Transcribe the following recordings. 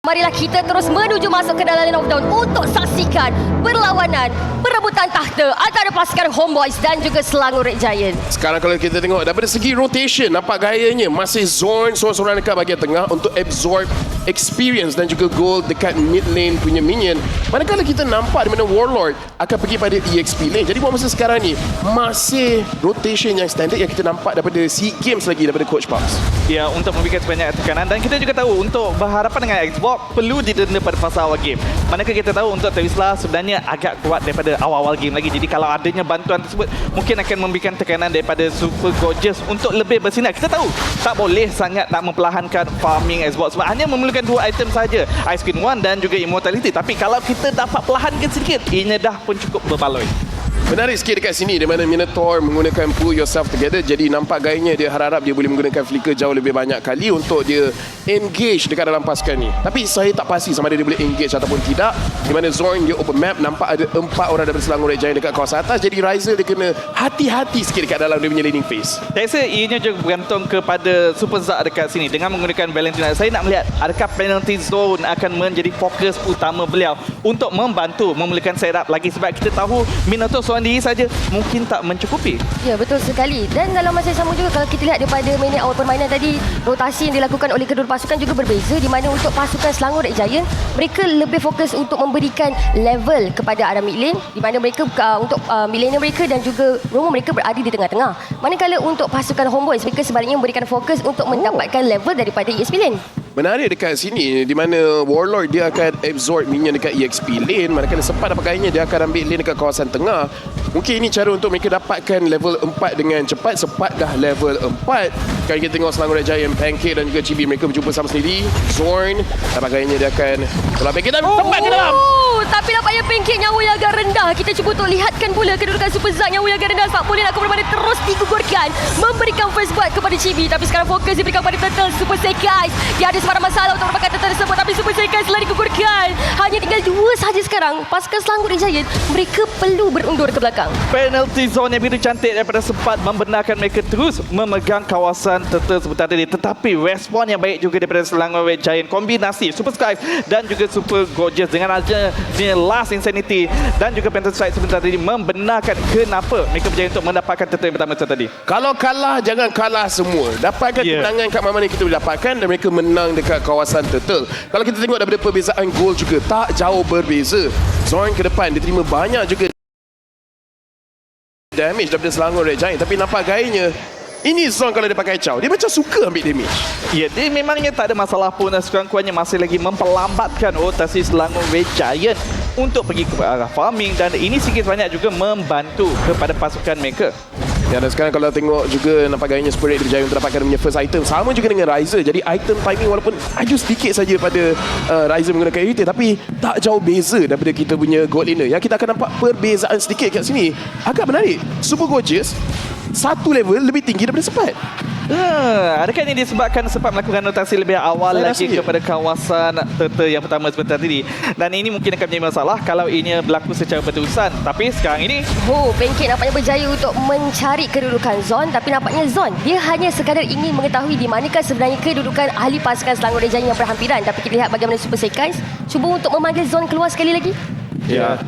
Marilah kita terus menuju masuk ke dalam lane of down untuk saksikan perlawanan perebutan takhta antara pasukan Homeboyz dan juga Selangor Red Giant. Sekarang kalau kita tengok daripada segi rotation, nampak gayanya masih zone seorang-seorang dekat bahagian tengah untuk absorb experience dan juga goal dekat mid lane punya minion. Manakala kita nampak di mana Warlord akan pergi pada EXP lane. Jadi buat masa sekarang ni masih rotation yang standard yang kita nampak daripada SEA Games lagi daripada Coach Parks. Ya, untuk memberikan sebanyak tekanan, dan kita juga tahu untuk berhadapan dengan Xbox perlu didenda pada fasa awal game. Manakala kita tahu untuk Tewisla sebenarnya agak kuat daripada awal-awal game lagi. Jadi kalau adanya bantuan tersebut mungkin akan memberikan tekanan daripada Super Gorgeous untuk lebih bersinar. Kita tahu tak boleh sangat nak memperlahankan farming Xbox sebab hanya memerlukan 2 item saja, Ice Queen 1 dan juga Immortality. Tapi kalau kita dapat perlahankan sedikit, ini dah pun cukup berbaloi. Menarik sikit dekat sini di mana Minotaur menggunakan pull yourself together. Jadi nampak gayanya dia harap dia boleh menggunakan flicker jauh lebih banyak kali untuk dia engage dekat dalam pasukan ni. Tapi saya tak pasti sama ada dia boleh engage ataupun tidak. Di mana Zorn dia open map, nampak ada 4 orang daripada Selangor Red Giant dekat kawasan atas. Jadi Ryzer dia kena hati-hati sikit dekat dalam dia punya laning phase. Saya rasa ianya juga bergantung kepada Super Zack dekat sini dengan menggunakan Valentina. Saya nak melihat adakah penalty zone akan menjadi fokus utama beliau untuk membantu memulakan setup lagi sebab kita tahu Minotaur seorang diri saja mungkin tak mencukupi. Ya, betul sekali. Dan dalam masa yang sama juga kalau kita lihat daripada minit awal permainan tadi, rotasi yang dilakukan oleh kedua pasukan juga berbeza di mana untuk pasukan Selangor Red Giant, mereka lebih fokus untuk memberikan level kepada arah mid lane di mana mereka untuk mid lane mereka dan juga roam mereka berada di tengah-tengah. Manakala untuk pasukan Homeboyz, mereka sebaliknya memberikan fokus untuk mendapatkan level daripada EXP lane. Menarik dekat sini di mana Warlord dia akan absorb minion dekat EXP lane. Manakala sempat dapat gayanya dia akan ambil lane dekat kawasan tengah. Mungkin ini cara untuk mereka dapatkan level 4 dengan cepat. Sempat dah level 4. Kalau kita tengok Selangor Red Giant, Pancake dan juga Chibi mereka berjumpa sama sendiri. Zorn dapat gayanya dia akan tolak Pancake dan tempat ke dalam. Tapi nampaknya Pancake nyawa yang agak rendah. Kita cuba untuk lihatkan pula kedudukan Super Zack nyawa yang agak rendah. Sebab boleh nak bermain terus digugurkan. Memberikan first blood kepada Chibi. Tapi sekarang fokus diberikan kepada Turtle. Super Sekai. Dia ada sebarang masalah untuk mendapatkan Turtle tersebut. Tapi Super Sekai telah digugurkan. Hanya tinggal 2 sahaja sekarang. Pasukan Selangor Red Giant, mereka perlu berundur ke belakang. Penalty zone yang begitu cantik daripada sempat membenarkan mereka terus memegang kawasan Turtle sebentar tadi. Tetapi respon yang baik juga daripada Selangor Red Giant. Kombinasi Super Skies dan juga Super Gorgeous dengan adanya Last Insanity dan juga Phantom Strike sebentar tadi membenarkan kenapa mereka berjaya untuk mendapatkan Turtle yang pertama tadi. Kalau kalah, jangan kalah semua. Dapatkan kemenangan kat mana-mana kita boleh dapatkan dan mereka menang dekat kawasan Turtle. Kalau kita tengok daripada perbezaan gol juga tak jauh berbeza. Zorn ke depan dia terima banyak juga damage daripada Selangor Red Giant, tapi nampak gayanya ini Zorn kalau dia pakai caw, dia macam suka ambil damage. Ya, dia memangnya tak ada masalah pun. Sekurang-kurangnya masih lagi memperlambatkan rotasi Selangor Red Giant untuk pergi ke arah farming dan ini sikit banyak juga membantu kepada pasukan mereka. Ya, dan sekarang kalau tengok juga nampak gayanya Super Red berjaya untuk dapatkan punya first item. Sama juga dengan Ryzer. Jadi item timing walaupun aju sedikit saja pada Ryzer menggunakan irritate, tapi tak jauh beza daripada kita punya gold laner. Yang kita akan nampak perbezaan sedikit kat sini. Agak menarik. Super Gorgeous satu level lebih tinggi daripada Sepat. Adakah ini disebabkan sempat melakukan rotasi lebih awal lagi kepada kawasan Turtle yang pertama sebentar tadi? Dan ini mungkin akan menjadi masalah kalau ini berlaku secara berterusan. Tapi sekarang ini Pancake nampaknya berjaya untuk mencari kedudukan Zon. Tapi nampaknya Zon, dia hanya sekadar ingin mengetahui di manakah sebenarnya kedudukan ahli pasukan Selangor Red Giant yang berhampiran. Tapi kita lihat bagaimana Super Sekai cuba untuk memanggil Zon keluar sekali lagi. Ya.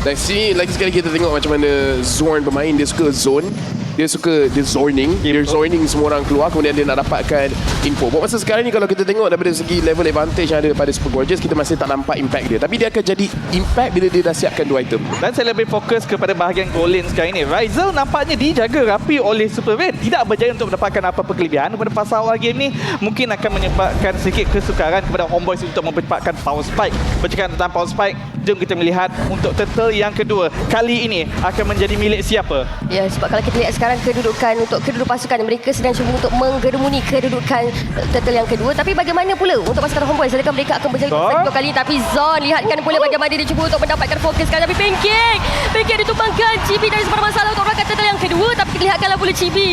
Dan sini lagi sekali kita tengok macam mana Zorn bermain. Dia suka zone. Dia suka dia zoning. Dia zoning semua orang keluar. Kemudian dia nak dapatkan info. Buat masa sekarang ni kalau kita tengok daripada segi level advantage yang ada pada Super Gorgeous, kita masih tak nampak impact dia. Tapi dia akan jadi impact bila dia dah siapkan 2 item. dan saya lebih fokus kepada bahagian goal lane sekarang ini. Ryzel nampaknya dijaga rapi oleh Super Red. Tidak berjaya untuk mendapatkan apa-apa kelebihan pada fasa awal game ni. Mungkin akan menyebabkan sedikit kesukaran kepada Homeboyz untuk mempercepatkan power spike. Bercakap tentang power spike, jom kita melihat untuk Turtle yang kedua. Kali ini akan menjadi milik siapa? Ya, sebab kalau kita lihat sekarang kedudukan untuk kedua pasukan, mereka sedang cuba untuk menggerumuni kedudukan Turtle yang kedua. Tapi bagaimana pula untuk pasukan Homeboyz? Adakah mereka akan berjaya untuk kali ini? Tapi Zon, lihatkan pula bagaimana dia cuba untuk mendapatkan fokus sekarang. Tapi Pancake ditumbangkan. Chibi dari sebarang masalah untuk melakukan Turtle yang kedua. Tapi kita lihatkanlah pula Chibi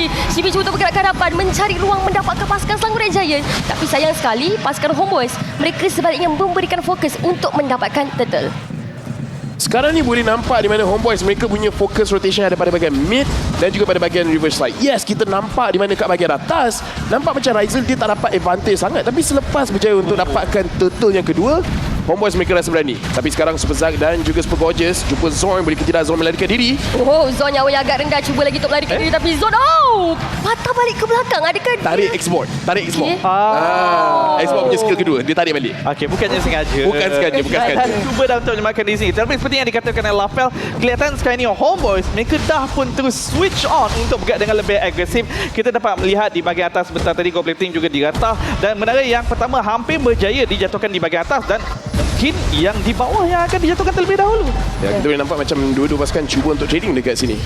cuba untuk bergerak ke hadapan, mencari ruang mendapatkan pasukan Selangor Red Giant. Tapi sayang sekali pasukan Homeboyz, mereka sebaliknya memberikan fokus untuk mendapatkan Turtle. Sekarang ni boleh nampak di mana Homeboys mereka punya fokus rotation ada pada bahagian mid dan juga pada bahagian reverse side. Yes, kita nampak di mana kat bahagian atas nampak macam Rizal dia tak dapat advantage sangat, tapi selepas berjaya untuk dapatkan turtle yang kedua, Homeboys mereka rasa berani. Tapi sekarang Super Zack dan juga Super Gorgeous jumpa Zorn, boleh ke tidak Zorn melarikan diri. Oh, Zon nyawa yang agak rendah cuba lagi untuk melarikan diri, tapi Zon patah balik ke belakang. Adakah Tarik export, tarik export. Okay. Export punya skill kedua, dia tarik balik. Okey, bukannya sengaja. Bukan sengaja. Cuba dah untuk menyemakan di sini. Tapi seperti yang dikatakan oleh Lafel, kelihatan sekarang ni Homeboys mereka dah pun terus switch on untuk bergerak dengan lebih agresif. Kita dapat melihat di bahagian atas sebentar tadi Goblin juga diratah, dan menara yang pertama hampir berjaya dijatuhkan di bahagian atas, dan mungkin yang di bawah yang akan dijatuhkan terlebih dahulu. Ya, kita boleh nampak macam dua-dua pasukan cuba untuk trading dekat sini.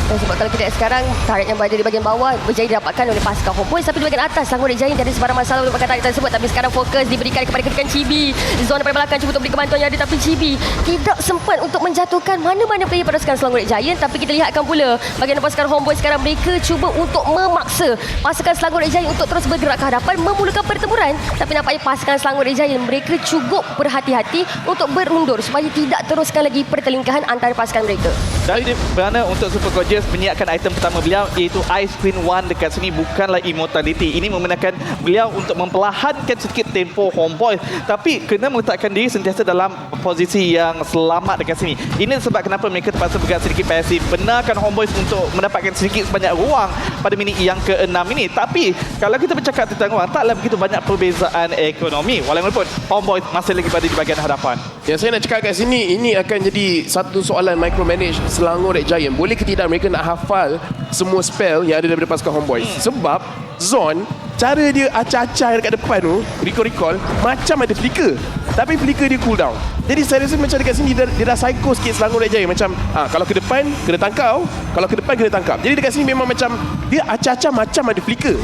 Sebab kalau kita lihat sekarang, tarik yang berada di bahagian bawah berjaya didapatkan oleh pasukan Homeboys, tapi di bahagian atas Selangor Red Giant tiada sebarang masalah untuk tarik tersebut. Tapi sekarang fokus diberikan kepada kedudukan Chibi. Zon daripada belakang cuba untuk beri kebantuan yang ada, tapi Chibi tidak sempat untuk menjatuhkan mana-mana player pasukan Selangor Red Giant. Tapi kita lihatkan pula bahagian pasukan Homeboys sekarang mereka cuba untuk memaksa pasukan Selangor Red Giant untuk terus bergerak ke hadapan memulakan pertempuran. Tapi nampaknya pasukan Selangor Red Giant mereka cukup berhati-hati untuk berundur supaya tidak teruskan lagi pertelingkahan antara pasukan mereka. Dan kerana untuk Super Gorgeous menyiapkan item pertama beliau iaitu Ice Queen 1 dekat sini bukanlah immortality. Ini membenarkan beliau untuk memperlahankan sedikit tempo Homeboys, tapi kena meletakkan diri sentiasa dalam posisi yang selamat dekat sini. Ini sebab kenapa mereka terpaksa bergerak sedikit pasif. Benarkan Homeboys untuk mendapatkan sedikit sebanyak ruang pada minit yang ke-6 ini. Tapi kalau kita bercakap tentang ruang, taklah begitu banyak perbezaan ekonomi. Walaupun Homeboys masih lagi berada di bahagian hadapan. Yang saya nak cakap kat sini, ini akan jadi satu soalan micromanage Selangor Red Giant. Boleh ke tidak mereka nak hafal semua spell yang ada daripada pasukan Homeboys? Sebab Zon, cara dia acah-acah dekat depan tu, recall macam ada flicker, tapi flicker dia cool down. Jadi saya rasa macam dekat sini dia dah psycho sikit Selangor Red Giant. Macam kalau ke depan kena tangkap, kalau ke depan kena tangkap. Jadi dekat sini memang macam dia acah-acah macam ada flicker.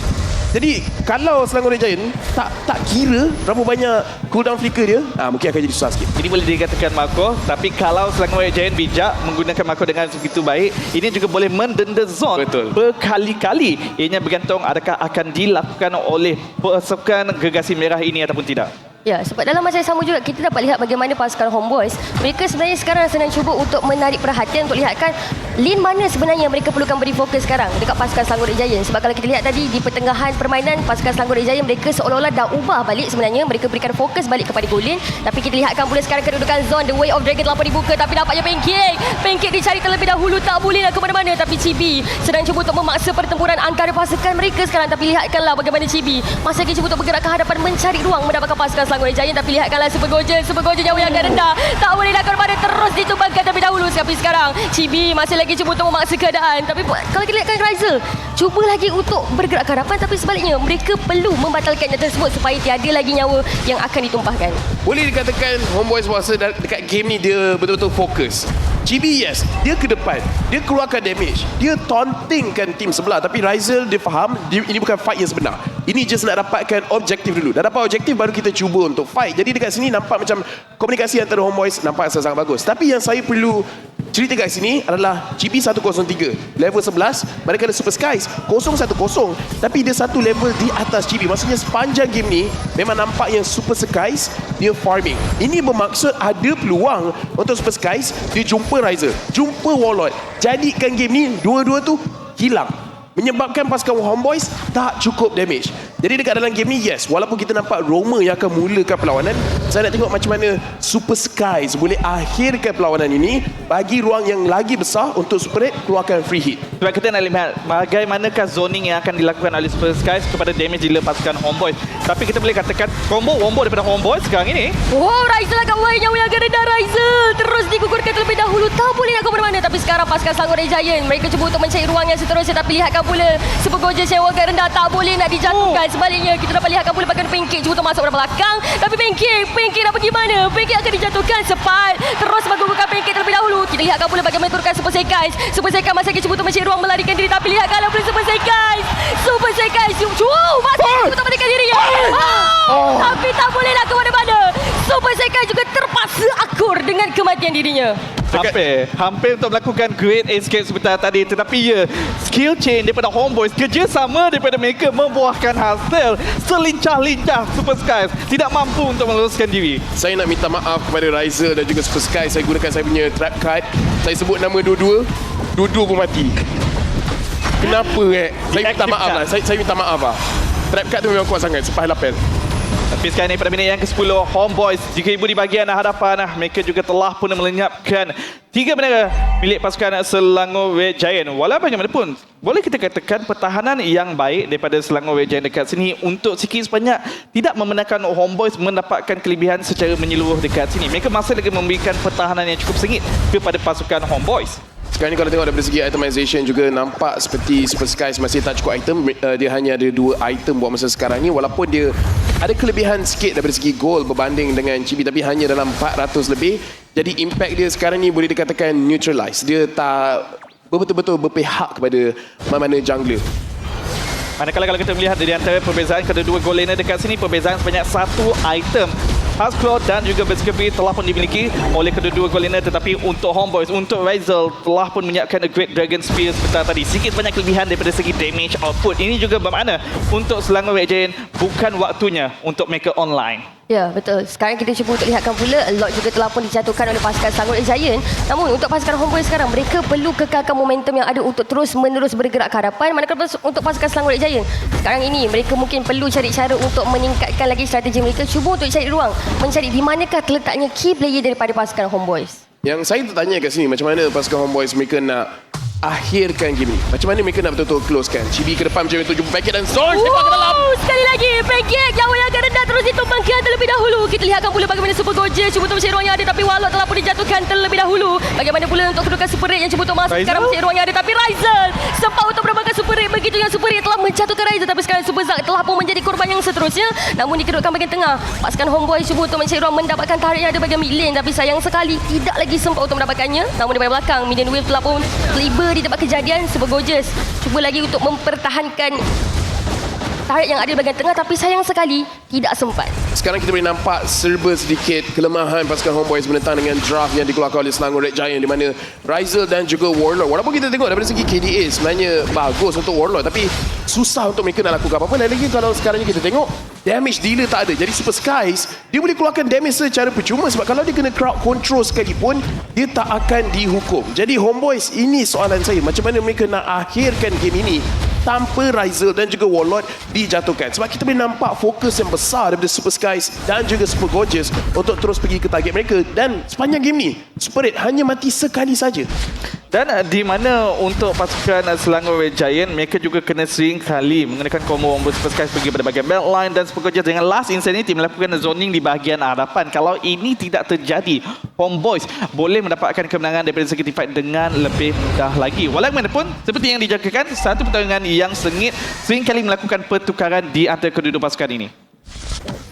Jadi kalau Selangor Red Giant tak kira berapa banyak cooldown flicker dia, mungkin akan jadi susah sikit. Ini boleh dikatakan Marco, tapi kalau Selangor Red Giant bijak menggunakan Marco dengan begitu baik, ini juga boleh mendenda Zon berkali-kali. Ianya bergantung adakah akan dilakukan oleh pasukan Gergasi Merah ini ataupun tidak. Ya, sebab dalam masa yang sama juga kita dapat lihat bagaimana pasukan Homeboys mereka sebenarnya sekarang sedang cuba untuk menarik perhatian untuk lihatkan lane mana sebenarnya mereka perlukan beri fokus sekarang dekat pasukan Selangor Red Giant. Sebab kalau kita lihat tadi di pertengahan permainan pasukan Selangor Red Giant mereka seolah-olah dah ubah balik sebenarnya, mereka berikan fokus balik kepada goal lane. Tapi kita lihatkan pula sekarang kedudukan Zone, The Way of Dragon telah pun dibuka, tapi nampaknya Pancake dicari terlebih dahulu, tak boleh nak ke mana-mana. Tapi Chibi sedang cuba untuk memaksa pertempuran antara pasukan mereka sekarang. Tapi lihatkanlah bagaimana Chibi masih lagi cuba untuk bergerak ke hadapan mencari ruang mendapatkan pasukan Selangor Red Giant. Tapi lihatkanlah Super Gorgeous nyawa yang agak rendah, tak boleh nak ke mana, terus ditumbangkan terlebih dahulu. Tapi sekarang Chibi masih lagi cuba untuk memaksa keadaan. Tapi kalau kita lihatkan Rizal cuba lagi untuk bergerak ke hadapan, tapi sebaliknya mereka perlu membatalkan yang tersebut supaya tiada lagi nyawa yang akan ditumpahkan. Boleh dikatakan Homeboys rasa dekat game ni dia betul-betul fokus. GB yes, dia ke depan, dia keluarkan damage, dia tauntingkan tim sebelah, tapi Rizal dia faham ini bukan fight yang sebenar. Ini just nak dapatkan objektif dulu. Dah dapat objektif baru kita cuba untuk fight. Jadi dekat sini nampak macam komunikasi antara Homeboys nampak sangat bagus. Tapi yang saya perlu cerita kat sini adalah GB 103 level 11, manakala Super Skies 010, tapi dia satu level di atas GB. Maksudnya sepanjang game ni memang nampak yang Super Skies dia farming. Ini bermaksud ada peluang untuk Super Skies dia jumpa Rizal, jumpa Warlord, jadikan game ni dua-dua tu hilang, menyebabkan pasukan Homeboys tak cukup damage. Jadi dekat dalam game ni, yes, walaupun kita nampak Roma yang akan mulakan perlawanan, saya nak tengok macam mana Super Skies boleh akhirkan perlawanan ini, bagi ruang yang lagi besar untuk Super Red keluarkan free hit. Sebab kita nak lihat bagaimanakah zoning yang akan dilakukan oleh Super Skies kepada damage dealer pasukan Homeboys. Tapi kita boleh katakan combo daripada Homeboys sekarang ini. Wow, Rizal agak nyawa yang agak rendah. Rizal terus digugurkan terlebih dahulu, tak boleh nak ke mana-mana. Tapi sekarang pasukan Selangor Red Giant mereka cuba untuk mencari ruang yang seterusnya. Tapi lihatkan pula Super Gorgeous yang agak rendah, tak boleh nak dijatuhkan. Sebaliknya kita dapat lihatkan pula bahagian Pancake cuba untuk masuk ke belakang, tapi Pancake nak pergi mana? Pancake akan dijatuhkan cepat, terus menggugurkan Pancake terlebih dahulu. Kita lihatkan pula bagaimana turunkan Super Skies. Super Skies masih lagi cuba untuk mencari ruang melarikan diri, tapi lihatkanlah pula Super Skies masih untuk melarikan diri. Tapi tak boleh nak ke mana-mana. Super Skies juga terpaksa akur dengan kematian dirinya. Hampir untuk melakukan great escape sebentar tadi. Tetapi ya, skill chain daripada Homeboys, kerjasama daripada mereka membuahkan hasil. Selincah-lincah Super Skies tidak mampu untuk meloloskan diri. Saya nak minta maaf kepada Riser dan juga Super Sky. Saya gunakan saya punya trap card. Saya sebut nama dua-dua pun mati. Kenapa Saya minta maaf lah. Saya minta maaf lah. Trap card tu memang kuat sangat. Sepas lapel. Tapi sekarang ni pada minit yang ke-10, Homeboys jika ibu di bahagian hadapan, mereka juga telah pun melenyapkan 3 bendera milik pasukan Selangor Red Giant. Walau bagaimanapun, boleh kita katakan pertahanan yang baik daripada Selangor Red Giant dekat sini untuk sikit sebanyak tidak membenarkan Homeboys mendapatkan kelebihan secara menyeluruh dekat sini. Mereka masih lagi memberikan pertahanan yang cukup sengit kepada pasukan Homeboys. Sekarang ni kalau tengok daripada segi itemization juga nampak seperti Super Skies masih tak cukup item. Dia hanya ada 2 item buat masa sekarang ni. Walaupun dia ada kelebihan sikit daripada segi gold berbanding dengan Chibi, tapi hanya dalam 400 lebih. Jadi impact dia sekarang ni boleh dikatakan neutralize. Dia tak betul-betul berpihak kepada mana-mana jungler. Manakala kalau kita melihat dari antara perbezaan kedua-dua goal laner dekat sini, perbezaan sebanyak 1 item. Heartsclaw dan juga Berserker telah pun dimiliki oleh kedua-dua goal laner, tetapi untuk Homeboys, untuk Rizal telah pun menyiapkan a Great Dragon Spear sebentar tadi. Sikit banyak kelebihan daripada segi damage output. Ini juga bermakna untuk Selangor Red Giant bukan waktunya untuk mereka online. Ya, betul. Sekarang kita cuba untuk lihatkan pula, a lot juga telah pun dijatuhkan oleh pasukan Selangor Red Giant. Namun untuk pasukan Homeboys sekarang, mereka perlu kekalkan momentum yang ada untuk terus-menerus bergerak ke hadapan. Manakala untuk pasukan Selangor Red Giant, sekarang ini mereka mungkin perlu cari cara untuk meningkatkan lagi strategi mereka. Cuba untuk cari ruang, mencari di manakah terletaknya key player daripada pasukan Homeboys. Yang saya tertanya kat sini, macam mana pasukan Homeboys mereka nak akhirkan game ni? Macam mana mereka nak betul-betul close kan? Chibi ke depan macam itu, jumpa packet dan Zon sepak ke dalam. Sekali lagi, packet yang agak rendah terus ditumbangkan terlebih dahulu. Kita lihatkan pula bagaimana Super Gorgeous cuba untuk mencari ruang yang ada, tapi Warlock telah pun dijatuhkan terlebih dahulu. Bagaimana pula untuk kedudukan Super Red yang cuba untuk masuk sekarang mencari ruang yang ada, tapi Rizal sempat untuk menambahkan Super Red. Begitu yang Super Red telah menjatuhkan Rizal, tapi sekarang Super Zack telah pun menjadi korban yang seterusnya. Namun di kedudukan bahagian tengah, pasukan Homeboys cuba untuk mencari ruang mendapatkan tarik yang ada bahagian mid lane, tapi sayang sekali tidak lagi sempat untuk mendapatkannya. Namun di bahagian belakang, Minion Wave telah pun tiba di tempat kejadian. Super Gorgeous cuba lagi untuk mempertahankan tarik yang ada di bahagian tengah, tapi sayang sekali tidak sempat. Sekarang kita boleh nampak serba sedikit kelemahan pasukan Homeboys menentang dengan draft yang dikeluarkan oleh Selangor Red Giant, di mana Rizal dan juga Warlord, walaupun kita tengok daripada segi KDA sebenarnya bagus untuk Warlord, tapi susah untuk mereka nak lakukan apa-apa. Lagi kalau sekarang ni kita tengok damage dealer tak ada. Jadi Super Skies dia boleh keluarkan damage secara percuma, sebab kalau dia kena crowd control sekalipun dia tak akan dihukum. Jadi Homeboys, ini soalan saya, macam mana mereka nak akhirkan game ini tanpa Rizal dan juga Warlord dijatuhkan. Sebab kita boleh nampak fokus yang besar daripada Super Skies dan juga Super Gorgeous untuk terus pergi ke target mereka. Dan sepanjang game ni, Super Red hanya mati sekali saja. Dan di mana untuk pasukan Selangor Red Giant, mereka juga kena sering kali menggunakan combo Super Skies pergi pada bahagian belt line dan Super Gorgeous dengan Last Insanity melakukan zoning di bahagian hadapan. Kalau ini tidak terjadi, Homeboys boleh mendapatkan kemenangan daripada segi fight dengan lebih mudah lagi. Walaupun seperti yang dijangkakan, satu pertarungan yang sengit, sering kali melakukan pertukaran di antara kedua-dua pasukan ini.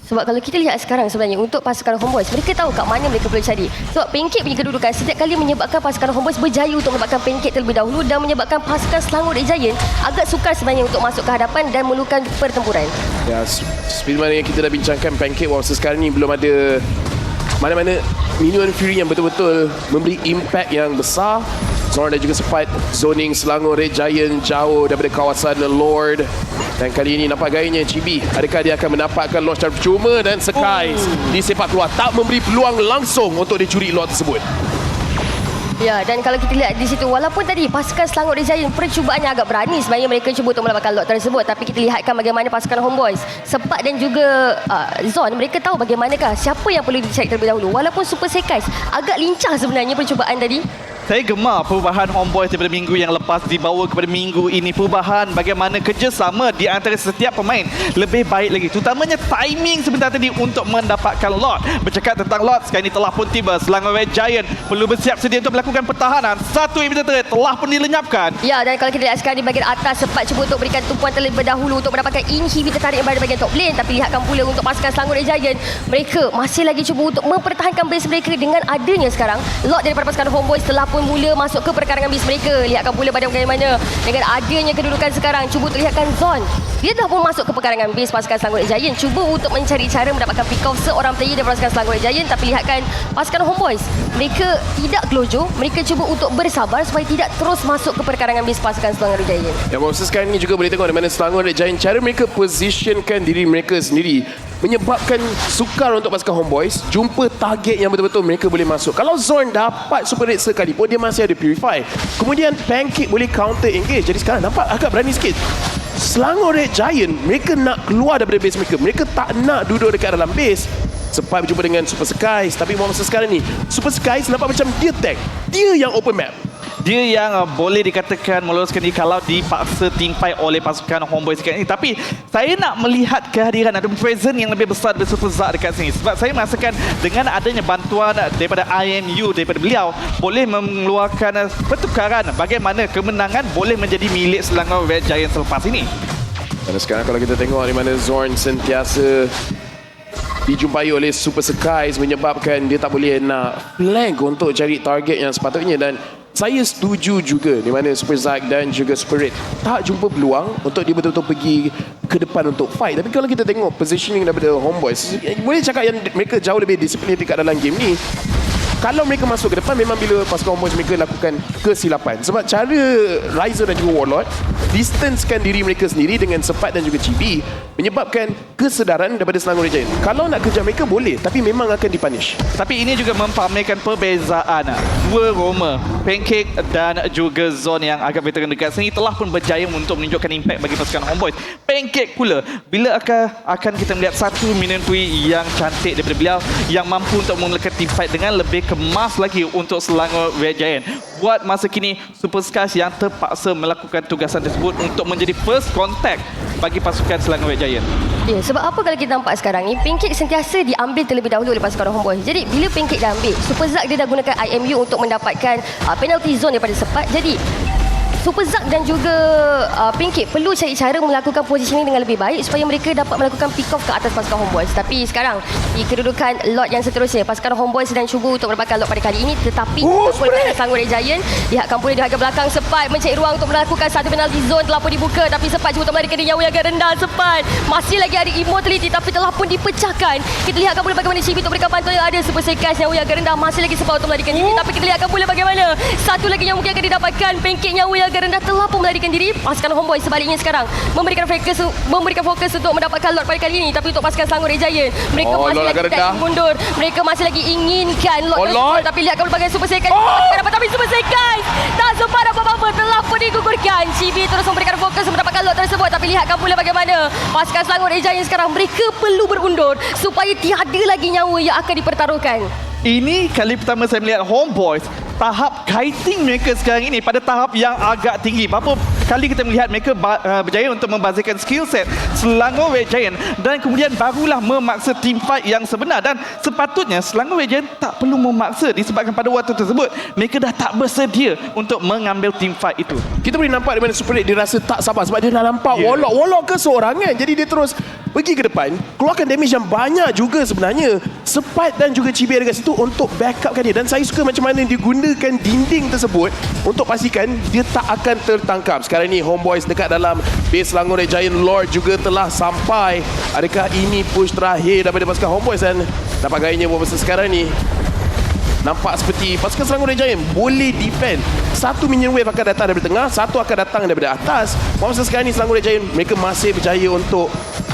Sebab kalau kita lihat sekarang sebenarnya untuk pasukan Homeboys, mereka tahu kat mana mereka perlu cari. Sebab Pancake punya kedudukan setiap kali menyebabkan pasukan Homeboys berjaya untuk mendapatkan Pancake terlebih dahulu dan menyebabkan pasukan Selangor Red Giant agak sukar sebenarnya untuk masuk ke hadapan dan memerlukan pertempuran. Ya, seperti mana yang kita dah bincangkan, Pancake waktu sekarang ni belum ada mana-mana Minion Fury yang betul-betul memberi impact yang besar. Zon dan juga sempat zoning Selangor Red Giant jauh daripada kawasan Lord. Dan kali ini nampak gayanya Chibi. Adakah dia akan mendapatkan launch secara percuma, dan Skies di sepak keluar tak memberi peluang langsung untuk dicuri lot tersebut. Ya, dan kalau kita lihat di situ, walaupun tadi pasukan Selangor Red Giant percubaannya agak berani sebenarnya mereka cuba untuk mendapatkan lot tersebut, tapi kita lihatkan bagaimana pasukan Homeboys, Sepak dan juga Zon, mereka tahu bagaimanakah siapa yang perlu dicari terlebih dahulu. Walaupun Super Skies agak lincah sebenarnya percubaan tadi. Saya gemar perubahan Homeboys daripada minggu yang lepas dibawa kepada minggu ini. Perubahan bagaimana kerjasama di antara setiap pemain lebih baik lagi. Terutamanya timing sebentar tadi untuk mendapatkan lot. Bercakap tentang lot, sekarang ini telah pun tiba. Selangor Red Giant perlu bersiap sedia untuk melakukan pertahanan. Satu inhibitor turret telah pun dilenyapkan. Ya, dan kalau kita lihat sekarang di bahagian atas, Sepak cuba untuk berikan tumpuan terlebih dahulu untuk mendapatkan inhibitor tarik yang berada di bahagian top lane. Tapi lihatkan pula untuk pasukan Selangor Red Giant, mereka masih lagi cuba untuk mempertahankan base mereka dengan adanya sekarang lot daripada pasukan Homeboys telah pun mula masuk ke perkarangan bis mereka. Lihatkan pula bagaimana dengan adanya kedudukan sekarang. Cuba terlihatkan Zon. Dia dah pun masuk ke perkarangan bis pasukan Selangor Red Giant. Cuba untuk mencari cara mendapatkan pick off seorang player daripada pasukan Selangor Red Giant. Tapi lihatkan pasukan Homeboys. Mereka tidak gelojoh. Mereka cuba untuk bersabar supaya tidak terus masuk ke perkarangan bis pasukan Selangor Red Giant. Yang masa sekarang ni juga boleh tengok di mana Selangor Red Giant cara mereka positionkan diri mereka sendiri menyebabkan sukar untuk pasukan Homeboys jumpa target yang betul-betul mereka boleh masuk. Kalau Zorn dapat super red sekali pun dia masih ada Purify. Kemudian Pancake boleh counter engage. Jadi sekarang nampak agak berani sikit. Selangor Red Giant mereka nak keluar daripada base mereka. Mereka tak nak duduk dekat dalam base. Sempat berjumpa dengan Super Skies, tapi masa sekarang ni Super Skies nampak macam dia tag. Dia yang open map. Dia yang boleh dikatakan meloloskan diri kalau dipaksa teamfight oleh pasukan Homeboys dekat ini. Tapi saya nak melihat kehadiran ada presence yang lebih besar dari Super Zak dekat sini. Sebab saya merasakan dengan adanya bantuan daripada IMU, daripada beliau, boleh mengeluarkan pertukaran bagaimana kemenangan boleh menjadi milik Selangor Red Giant selepas ini. Dan sekarang kalau kita tengok di mana Zorn sentiasa dijumpai oleh Super Skies menyebabkan dia tak boleh nak flank untuk cari target yang sepatutnya. Dan saya setuju juga di mana Super Zack dan juga Super Red tak jumpa peluang untuk dia betul-betul pergi ke depan untuk fight. Tapi kalau kita tengok positioning daripada Homeboys, boleh cakap yang mereka jauh lebih disiplin dekat dalam game ni. Kalau mereka masuk ke depan, memang bila pasukan Homeboys mereka lakukan kesilapan. Sebab cara Ryzer dan juga Warlord distancekan diri mereka sendiri dengan Sepat dan juga Chibi menyebabkan kesedaran daripada Selangor Red Giant. Kalau nak kejar mereka boleh, tapi memang akan dipunish. Tapi ini juga mempamerkan perbezaan dua Roma, Pancake dan juga Zon yang agak veteran dekat sini telah pun berjaya untuk menunjukkan impact bagi pasukan Homeboys. Pancake pula, bila akan kita melihat satu minion pui yang cantik daripada beliau yang mampu untuk memulakan team fight dengan lebih kemas lagi untuk Selangor Red Giant. Buat masa kini Super Skies yang terpaksa melakukan tugasan tersebut untuk menjadi first contact bagi pasukan Selangor Red Giant. Ya, sebab apa kalau kita nampak sekarang ni Pancake sentiasa diambil terlebih dahulu oleh pasukan Homeboys. Jadi bila Pancake dah ambil, Super Zack dia dah gunakan IMU untuk mendapatkan penalty zone daripada Sepat. Jadi Super Zack dan juga Pancake perlu cari cara melakukan positioning dengan lebih baik supaya mereka dapat melakukan pick off ke atas pasukan Homeboys. Tapi sekarang di kedudukan lot yang seterusnya, pasukan Homeboys sedang cuba untuk mendapatkan lot pada kali ini, tetapi Selangor Red Giant lihatkan pula di bahagian belakang Sepat mencari ruang untuk melakukan satu penalty zone telah pun dibuka, tapi Sepat cuba untuk melarikan dia nyawa yang agak rendah. Sepat masih lagi ada immortality tapi telah pun dipecahkan. Kita lihatkan pula bagaimana Chibi untuk berikan bantuan yang ada. Super Sekas nyawa yang agak rendah, masih lagi Sepat untuk melarikan diri, tapi kita lihatkan pula bagaimana satu lagi yang mungkin akan didapatkan. Pancake nyawa yang agak rendah telah pun melarikan diri. Pasukan Homeboys sebaliknya sekarang memberikan fokus untuk mendapatkan lot pada kali ini, tapi untuk pasukan Selangor Red Giant mereka masih lagi tidak ingin mundur. Mereka masih lagi inginkan lot tersebut, tapi lihatkan bagaimana Super Sekai dapat, tapi Super Sekai tak sempat apa-apa, telah pun digugurkan. Chibi terus memberikan fokus mendapatkan lot tersebut, tapi lihatkan pula bagaimana pasukan Selangor Red Giant sekarang mereka perlu berundur supaya tiada lagi nyawa yang akan dipertaruhkan. Ini kali pertama saya melihat Homeboys tahap kiting mereka sekarang ini pada tahap yang agak tinggi. Berapa kali kita melihat mereka berjaya untuk membazirkan skill set Selangor Red Giant dan kemudian barulah memaksa team fight yang sebenar. Dan sepatutnya Selangor Red Giant tak perlu memaksa disebabkan pada waktu tersebut mereka dah tak bersedia untuk mengambil team fight itu. Kita boleh nampak di mana Super Red dia rasa tak sabar sebab dia dah nampak Warlock ke seorangan. Jadi dia terus pergi ke depan, keluarkan damage yang banyak juga sebenarnya. Sepat dan juga Chibi dekat situ untuk backupkan dia. Dan saya suka macam mana dia gunakan dinding tersebut untuk pastikan dia tak akan tertangkap. Sekarang ni Homeboys dekat dalam base Selangor Red Giant. Lord juga telah sampai. Adakah ini push terakhir daripada pasukan Homeboys? Dan dapat gayanya buat masa sekarang ni nampak seperti pasukan Selangor Red Giant boleh defend. Satu minion wave akan datang daripada tengah, satu akan datang daripada atas. Masa sekarang ni Selangor Red Giant mereka masih berjaya untuk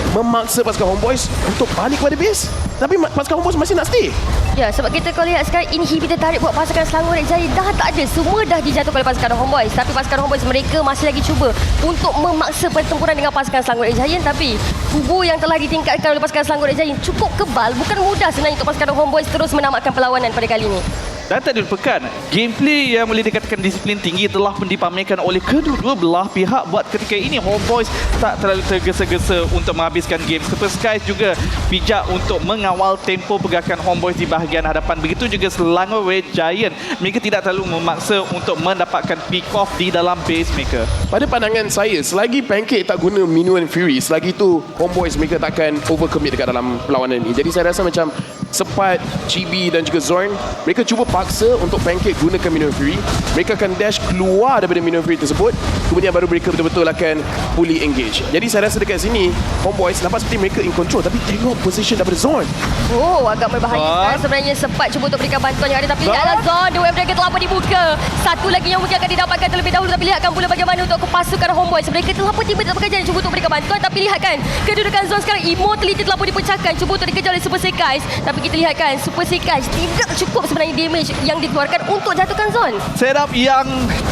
memaksa pasukan Homeboys untuk balik kepada base. Tapi pasukan Homeboys masih nak stay. Ya, sebab kita kalau lihat sekarang inhibitor tarik buat pasukan Selangor Red Giant dah tak ada. Semua dah dijatuhkan oleh pasukan Homeboys. Tapi pasukan Homeboys mereka masih lagi cuba untuk memaksa pertempuran dengan pasukan Selangor Red Giant. Tapi tubuh yang telah ditingkatkan oleh pasukan Selangor Red Giant cukup kebal. Bukan mudah sebenarnya untuk pasukan Homeboys terus menamatkan perlawanan pada kali ini. Dan tak dilupakan, gameplay yang boleh dikatakan disiplin tinggi telah pun dipamerkan oleh kedua-dua belah pihak. Buat ketika ini Homeboys tak terlalu tergesa-gesa untuk menghabiskan game. Super Skies juga bijak untuk mengawal tempo pergerakan Homeboys di bahagian hadapan. Begitu juga Selangor Red Giant. Mereka tidak terlalu memaksa untuk mendapatkan pick off di dalam base mereka. Pada pandangan saya, selagi Pancake tak guna Minuan Fury, selagi itu Homeboys mereka takkan overcommit dekat dalam perlawanan ini. Jadi saya rasa macam Sepat, Chibi dan juga Zorn, mereka cuba paksa untuk Pancake gunakan Minion Fury. Mereka akan dash keluar daripada Minion Fury tersebut, kemudian baru mereka betul-betul akan fully engage. Jadi saya rasa dekat sini Homeboys nampak seperti mereka in control, tapi tengok position daripada Zorn. Oh, agak berbahaya sebenarnya. Sempat cuba untuk berikan bantuan yang ada, tapi lihatlah Zon, The Wave Dragon telah pun dibuka. Satu lagi yang mungkin akan didapatkan terlebih dahulu, tapi lihatkan pula bagaimana untuk pasukan Homeboys. Mereka telah pun tiba dalam pekerjaan cuba untuk berikan bantuan, tapi lihatkan kedudukan Zon sekarang. Immortality telah pun dipecahkan, cuba untuk dikejar oleh Super Sekais, tapi kita lihatkan Super Sekais tidak cukup sebenarnya damage yang dikeluarkan untuk jatuhkan Zon. Setup yang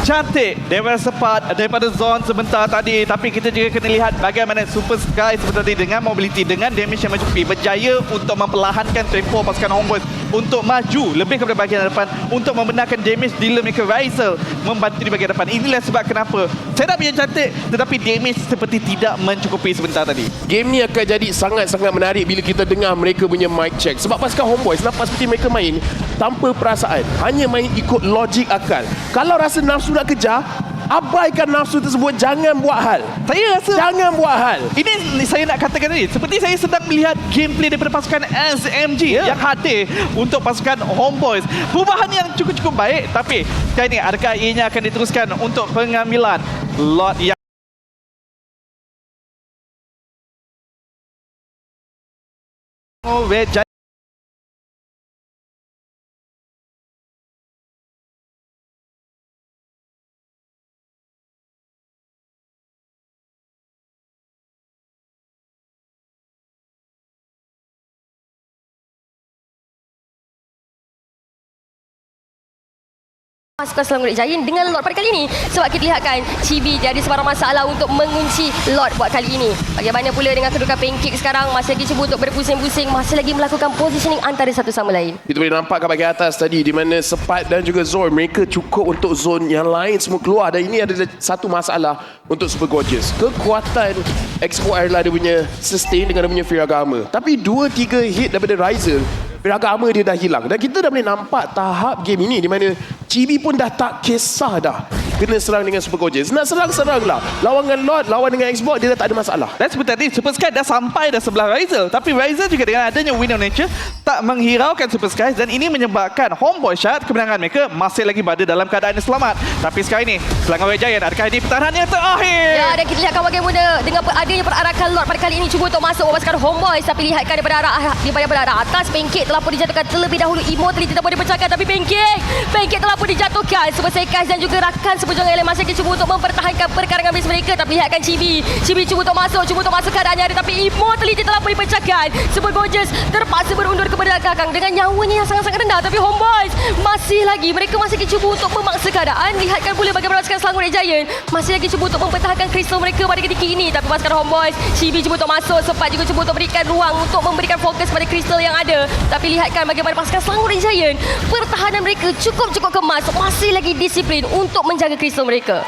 cantik daripada Sepat, daripada Zon sebentar tadi. Tapi kita juga kena lihat bagaimana Super Sky sebentar tadi dengan mobility, dengan damage yang mencukupi, berjaya untuk memperlahankan tempo pasukan Homeboys untuk maju lebih kepada bahagian depan, untuk membenarkan damage dealer mereka Rizal membantu di bahagian depan. Inilah sebab kenapa setup yang cantik tetapi damage seperti tidak mencukupi sebentar tadi. Game ni akan jadi sangat-sangat menarik bila kita dengar mereka punya mic check. Sebab pasukan Homeboys nampak seperti mereka main tanpa perasaan, hanya main ikut logik akal. Kalau rasa nafsu nak kejar, abaikan nafsu tersebut, jangan buat hal. Saya rasa Jangan buat hal. ini saya nak katakan tadi, seperti saya sedang melihat gameplay daripada pasukan SMG yang hadir untuk pasukan Homeboys. Perubahan yang cukup-cukup baik, tapi kali ini adakah ianya akan diteruskan untuk pengambilan lot yang pasukan Selangor Giant dengan Lord pada kali ini, sebab kita lihatkan Chibi jadi sebarang masalah untuk mengunci Lord buat kali ini. Bagaimana pula dengan kedudukan Pancake sekarang, masih lagi cuba untuk berpusing-pusing, masih lagi melakukan positioning antara satu sama lain. Kita boleh nampak kat bahagian atas tadi di mana Sepat dan juga Zorn, mereka cukup untuk zone yang lain semua keluar, dan ini adalah satu masalah untuk Super Gorgeous. Kekuatan Expo adalah dia punya sustain dengan dia punya Firagama, tapi 2-3 hit daripada Rizal, Firagama dia dah hilang. Dan kita dah boleh nampak tahap game ini di mana Chibi pun dah tak kisah dah kena serang dengan Super Gorgeous. Nak serang lah. Lawan dengan Lord, lawan dengan Xbox, dia dah tak ada masalah. dan seperti tadi Super Sky dah sampai dah sebelah Rizal, tapi Rizal juga dengan adanya Wind of Nature tak menghiraukan Super Sky, dan ini menyebabkan Homeboys syarat kemenangan mereka masih lagi berada dalam keadaan yang selamat. Tapi sekarang ini Selangor Giant, adakah ini pertahanan yang terakhir? Ya, dan kita lihatkan bagaimana dengan adanya perarakan Lord pada kali ini cuba untuk masuk pasukan Homeboys, tapi lihatkan daripada arah atas, Pancake telah pun dijatuhkan terlebih dahulu. Immortality telah pun dipecahkan, tapi Pancake telah pun dijatuhkan. Super Sekais dan juga rakan seperjuangan yang lain masih cuba untuk mempertahankan perkarangan base mereka, tapi lihatkan Chibi cuba untuk masuk keadaannya ada, tapi Immortality telah pun dipecahkan. Super Gorgeous terpaksa berundur ke belakang dengan nyawanya yang sangat-sangat rendah, tapi Homeboys mereka masih lagi cuba untuk memaksa keadaan. Lihatkan pula bagaimana pasukan Selangor Giant masih lagi cuba untuk mempertahankan kristal mereka pada ketika ini, tapi pasukan Homeboys, Chibi cuba untuk masuk, Sepat juga cuba untuk berikan ruang untuk memberikan fokus pada kristal yang ada, tapi lihatkan bagaimana pasukan Selangor Giant, pertahanan mereka cukup kemas, masih lagi disiplin untuk menjaga kristal mereka.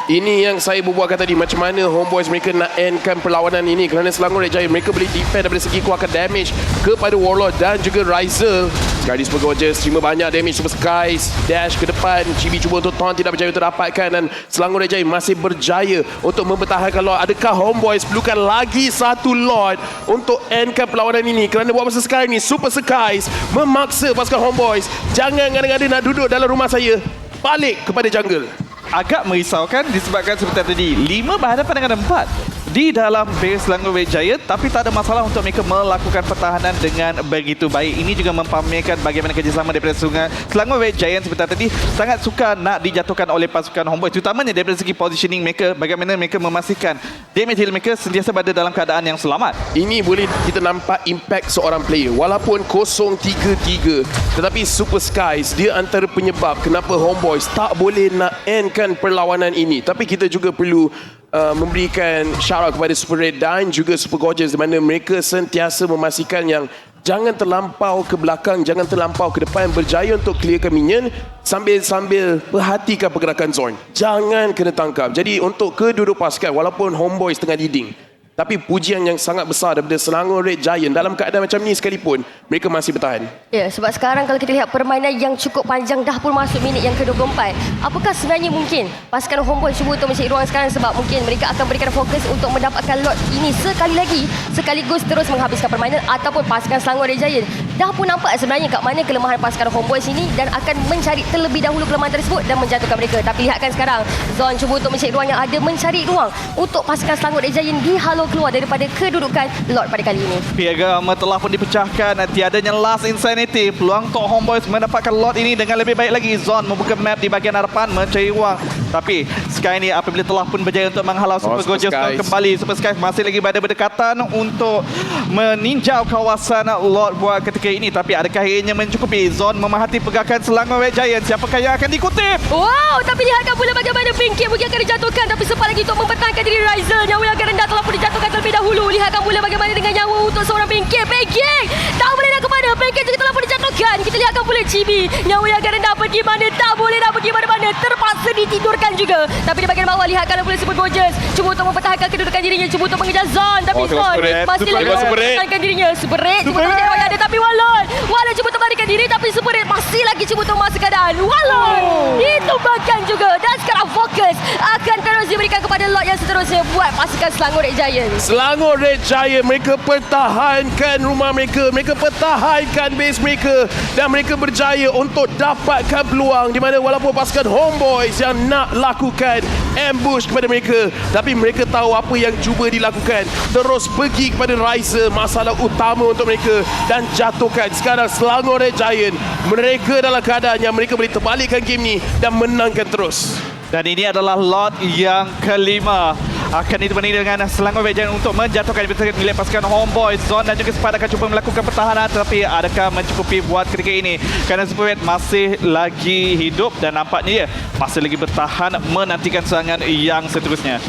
Ini yang saya berbualkan tadi, macam mana Homeboys mereka nak endkan perlawanan ini, kerana Selangor Giant mereka boleh defend daripada segi keluarkan damage kepada Warlord dan juga Rizal. Sekali Super Gorgeous terima banyak damage. Super Skies dash ke depan, Chibi cuba untuk taunt, tidak berjaya terdapatkan, dan Selangor Giant masih berjaya untuk mempertahankan Lord. Adakah Homeboys perlukan lagi satu Lord untuk endkan perlawanan ini, kerana buat masa sekarang ni Super Skies memaksa pasukan Homeboys, jangan ngada-ngada nak duduk dalam rumah saya, balik kepada jungle. Agak merisaukan disebabkan seperti tadi 5 berhadapan dengan 4 di dalam base Selangor Giant, tapi tak ada masalah untuk mereka melakukan pertahanan dengan begitu baik. Ini juga mempamerkan bagaimana kerjasama daripada Selangor Giant seperti tadi sangat suka nak dijatuhkan oleh pasukan Homeboys, terutamanya daripada segi positioning mereka, bagaimana mereka memastikan damage heal mereka sentiasa berada dalam keadaan yang selamat. Ini boleh kita nampak impact seorang player, walaupun 0-3-3, tetapi Super Skies dia antara penyebab kenapa Homeboys tak boleh nak endkan perlawanan ini. Tapi kita juga perlu memberikan shout out kepada Super Red dan juga Super Gorgeous, di mana mereka sentiasa memastikan yang jangan terlampau ke belakang, jangan terlampau ke depan, berjaya untuk clearkan minion sambil perhatikan pergerakan Zorn, jangan kena tangkap. Jadi untuk kedua-dua pasukan, walaupun Homeboys tengah leading, tapi pujian yang sangat besar daripada Selangor Red Giant, dalam keadaan macam ni sekalipun mereka masih bertahan. Ya, sebab sekarang kalau kita lihat permainan yang cukup panjang, dah pun masuk minit yang ke-24. Apakah sebenarnya mungkin pasukan Homeboys cuba untuk mencari ruang sekarang, sebab mungkin mereka akan berikan fokus untuk mendapatkan Lord ini sekali lagi, sekaligus terus menghabiskan permainan, ataupun pasukan Selangor Red Giant dah pun nampak sebenarnya kat mana kelemahan pasukan Homeboys ini dan akan mencari terlebih dahulu kelemahan tersebut dan menjatuhkan mereka. Tapi lihatkan sekarang, Zon cuba untuk mencari ruang yang ada, mencari ruang untuk pasukan Selangor Red Giant dihalau keluar daripada kedudukan Lord pada kali ini. Piagam telah pun dipecahkan. Tiadanya Last Insanity. Peluang untuk Homeboys mendapatkan Lord ini dengan lebih baik lagi. Zon membuka map di bahagian hadapan, mencari ruang. Tapi Sky ni apabila telah pun berjaya untuk menghalau Super Super Gorgeous Skies. kembali. Super Sky masih lagi berada berdekatan untuk meninjau kawasan Lord buat ketika ini. Tapi adakah ianya mencukupi? Zon memerhati pergerakan Selangor Red Giant. Siapakah yang akan dikutip? Wow, tapi lihatkan pula bagaimana Pinkett mungkin akan dijatuhkan, tapi sempat lagi untuk mempertahankan diri Riser. Nyawa yang agak rendah telah pun dijatuhkan terlebih dahulu. Lihatkan pula bagaimana dengan nyawa untuk seorang Pinkett. Pinkett tak boleh nak ke mana. Pinkett juga telah pun dijatuhkan. Kita lihatkan pula Chibi. Nyawa yang agak rendah pergi mana, tak boleh nak pergi mana-mana. Terpaksa ditidurkan juga. Tapi di bahagian bawah lihatkan pula Super Gorgeous. Cuba untuk mempertahankan kedudukan dirinya. Cuba untuk mengejar Zon. Tapi tengok Zon Super Red. masih Super lagi Red. Super Red. mempertahankan dirinya. Super Red cuba untuk mengejar yang ada. Tapi Walon cuba untuk melarikan diri. Tapi Super Red masih lagi cuba untuk masuk keadaan. Walon ditumbangkan juga. Dan sekarang fokus akan terus diberikan kepada lot yang seterusnya buat pasukan Selangor Red Giant. Selangor Red Giant, mereka pertahankan rumah mereka, mereka pertahankan base mereka dan mereka berjaya untuk dapatkan peluang di mana walaupun pasukan Homeboys yang nak lakukan ambush kepada mereka, tapi mereka tahu apa yang cuba dilakukan, terus pergi kepada Riser, masalah utama untuk mereka dan jatuhkan. Sekarang Selangor Red Giant, mereka dalam keadaan yang mereka boleh terbalikkan game ni dan menangkan terus. Dan ini adalah lot yang kelima. Akan ditemani dengan Selangor Red Giant untuk menjatuhkan milik pasukan Homeboys. Zon dan juga Spad akan cuba melakukan pertahanan, tetapi adakah mencukupi buat ketika ini? Kerana Super Red masih lagi hidup dan nampaknya masih lagi bertahan menantikan serangan yang seterusnya.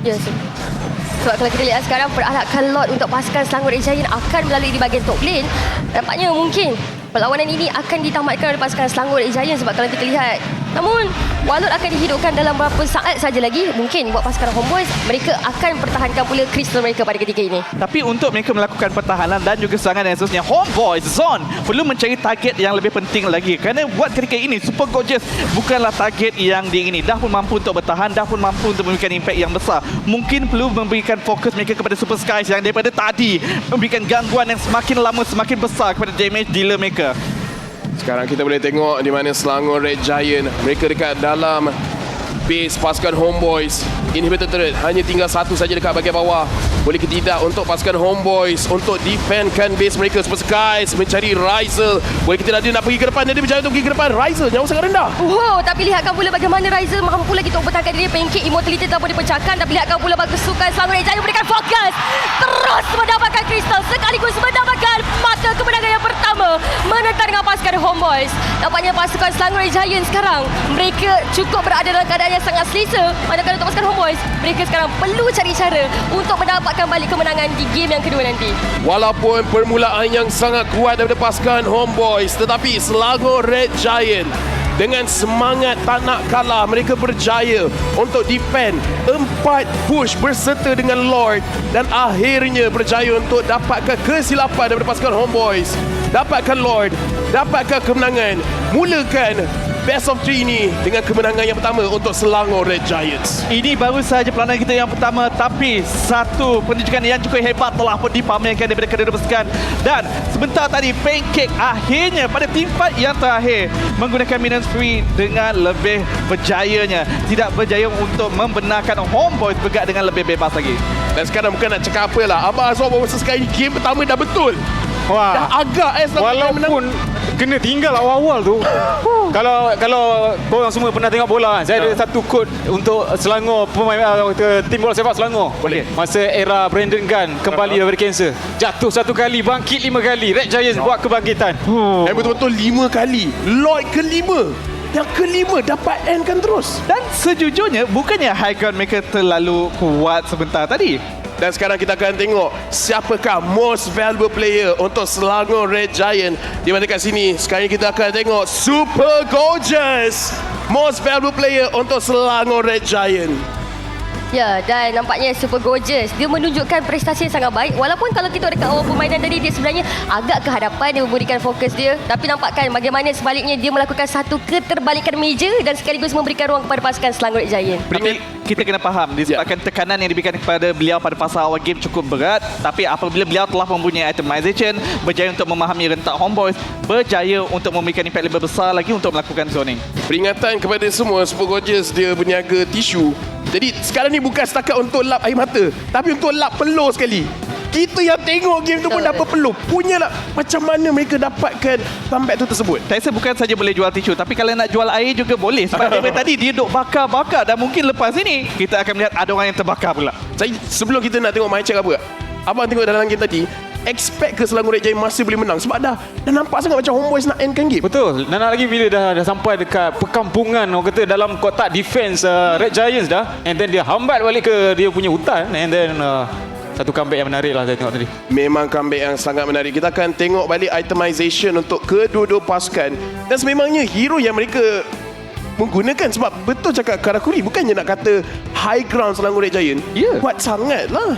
Ya, sebab kalau kita lihat sekarang peralakan lot untuk pasukan Selangor Red Giant akan melalui di bahagian top lane. Nampaknya mungkin perlawanan ini akan ditamatkan oleh pasukan Selangor Red Giant sebab kalau kita lihat, namun Walot akan dihidupkan dalam beberapa saat saja lagi. Mungkin buat pasukan Homeboys, mereka akan pertahankan pula kristal mereka pada ketika ini. Tapi untuk mereka melakukan pertahanan dan juga serangan yang seterusnya, Homeboys, Zon perlu mencari target yang lebih penting lagi. Kerana buat ketika ini, Super Gorgeous bukanlah target yang diingini. Dah pun mampu untuk bertahan, dah pun mampu untuk memberikan impact yang besar. Mungkin perlu memberikan fokus mereka kepada Super Skies yang daripada tadi memberikan gangguan yang semakin lama semakin besar kepada damage dealer mereka. Sekarang kita boleh tengok di mana Selangor Red Giant, mereka dekat dalam base pasukan Homeboys. Inhibitor turret hanya tinggal satu saja dekat bahagian bawah. Boleh ke tidak untuk pasukan Homeboys untuk defendkan base mereka. Super Skies mencari Riser. Boleh ke tidak dia nak pergi ke depan, dia berjaya untuk pergi ke depan. Riser nyawa sangat rendah. Wow, tapi lihatkan pula bagaimana Riser mampu lagi untuk bertahankan diri. Pancake immortality telah pun dipecahkan, tapi lihatkan pula kesukaan Selangor Red Giant memberikan fokus. Terus mendapatkan kristal sekaligus mendapatkan mata kemenangan yang pertama menentang dengan pasukan Homeboys. Nampaknya pasukan Selangor Red Giant sekarang mereka cukup berada dalam keadaan yang sangat selesa. Manakala untuk pasukan Homeboys, mereka sekarang perlu cari cara untuk mendapatkan balik kemenangan di game yang kedua nanti. Walaupun permulaan yang sangat kuat daripada pasukan Homeboys, tetapi Selangor Red Giant dengan semangat tak nak kalah, mereka berjaya untuk defend 4 push berserta dengan Lord dan akhirnya berjaya untuk dapatkan kesilapan daripada pasukan Homeboys. Dapatkan Lord, dapatkan kemenangan, mulakan Best of 3 ini dengan kemenangan yang pertama untuk Selangor Red Giants. Ini baru sahaja perlawanan kita yang pertama, tapi satu penunjukan yang cukup hebat telah pun dipamerkan daripada kedua pasukan. Dan sebentar tadi Pancake akhirnya pada team fight yang terakhir menggunakan minions free dengan lebih berjayanya. Tidak berjaya untuk membenarkan Homeboys bergerak dengan lebih bebas lagi. Dan sekarang bukan nak cakap apa lah, Abang Azwar baru sekali game pertama dah betul. Wah, Dah agak walaupun kena tinggal awal-awal tu. Kalau korang semua pernah tengok bola kan, saya ada satu quote untuk Selangor, pemain tim bola sepak Selangor. Boleh. Masa era Brandon Gunn kembali daripada kanser, jatuh 1 kali, bangkit 5 kali. Red Giants buat kebangkitan. Betul-betul 5 kali. Lloyd kelima. Yang kelima dapat end kan terus. Dan sejujurnya bukannya high ground mereka terlalu kuat sebentar tadi. Dan sekarang kita akan tengok siapakah most valuable player untuk Selangor Red Giant. Di mana kat sini sekarang kita akan tengok Super Gorgeous, most valuable player untuk Selangor Red Giant. Ya, dan nampaknya super gorgeous. Dia menunjukkan prestasi yang sangat baik. Walaupun kalau kita dekat awal permainan tadi, dia sebenarnya agak ke hadapan, dia memberikan fokus dia. Tapi nampakkan bagaimana sebaliknya dia melakukan satu keterbalikan meja dan sekaligus memberikan ruang kepada pasukan Selangor Red Giant. Tapi kita kena faham disebabkan tekanan yang diberikan kepada beliau pada fasa awal game cukup berat, tapi apabila beliau telah mempunyai itemization, berjaya untuk memahami rentak Homeboys, berjaya untuk memberikan impact lebih besar lagi untuk melakukan zoning. Peringatan kepada semua, Super Gorgeous dia berniaga tisu. Jadi sekarang ni bukan setakat untuk lap air mata, tapi untuk lap peluh sekali. Kita yang tengok game tu pun dapat peluh. Punyalah macam mana mereka dapatkan comeback tu tersebut. Tyson bukan saja boleh jual tisu, tapi kalau nak jual air juga boleh. Sebab daripada tadi dia duk bakar-bakar, dan mungkin lepas ini kita akan melihat ada orang yang terbakar pula. Sebelum kita nak tengok my check apa, abang tengok dalam game tadi, expect ke Selangor Red Giant masih boleh menang sebab dah nampak sangat macam Homeboys nak endkan game. Betul. Dan lagi bila dah sampai dekat perkampungan, orang kata dalam kotak defense Red Giants dah, and then dia hambat balik ke dia punya hutan, and then satu comeback yang menarik lah saya tengok tadi. Memang comeback yang sangat menarik. Kita akan tengok balik itemization untuk kedua-dua pasukan. Dan sememangnya hero yang mereka menggunakan, sebab betul cakap Karakuri, bukannya nak kata high ground Selangor Red Giant. Kuat sangat lah.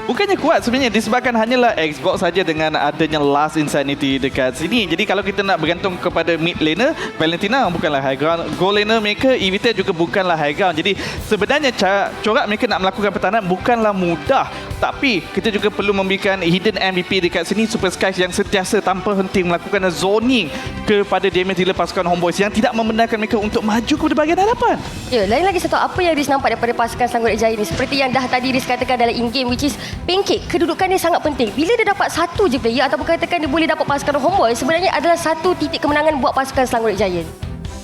Bukannya kuat sebenarnya, disebabkan hanyalah Xbox saja dengan adanya Last Insanity dekat sini. Jadi kalau kita nak bergantung kepada mid laner, Valentina bukanlah high ground, gold laner mereka Evita juga bukanlah high ground. Jadi sebenarnya corak mereka nak melakukan pertahanan bukanlah mudah. Tapi kita juga perlu memberikan hidden MVP dekat sini, Super Skies yang sentiasa tanpa henti melakukan zoning kepada damage dealer pasukan Homeboys yang tidak membenarkan mereka untuk maju kepada bahagian hadapan. Ya, lain lagi satu apa yang Riz nampak daripada pasukan Selangor Red Giant ni, seperti yang dah tadi Riz katakan dalam in-game, which is pancake, kedudukan dia sangat penting. Bila dia dapat satu je player ataupun katakan dia boleh dapat pasukan Homeboys, sebenarnya adalah satu titik kemenangan buat pasukan Selangor Red Giant.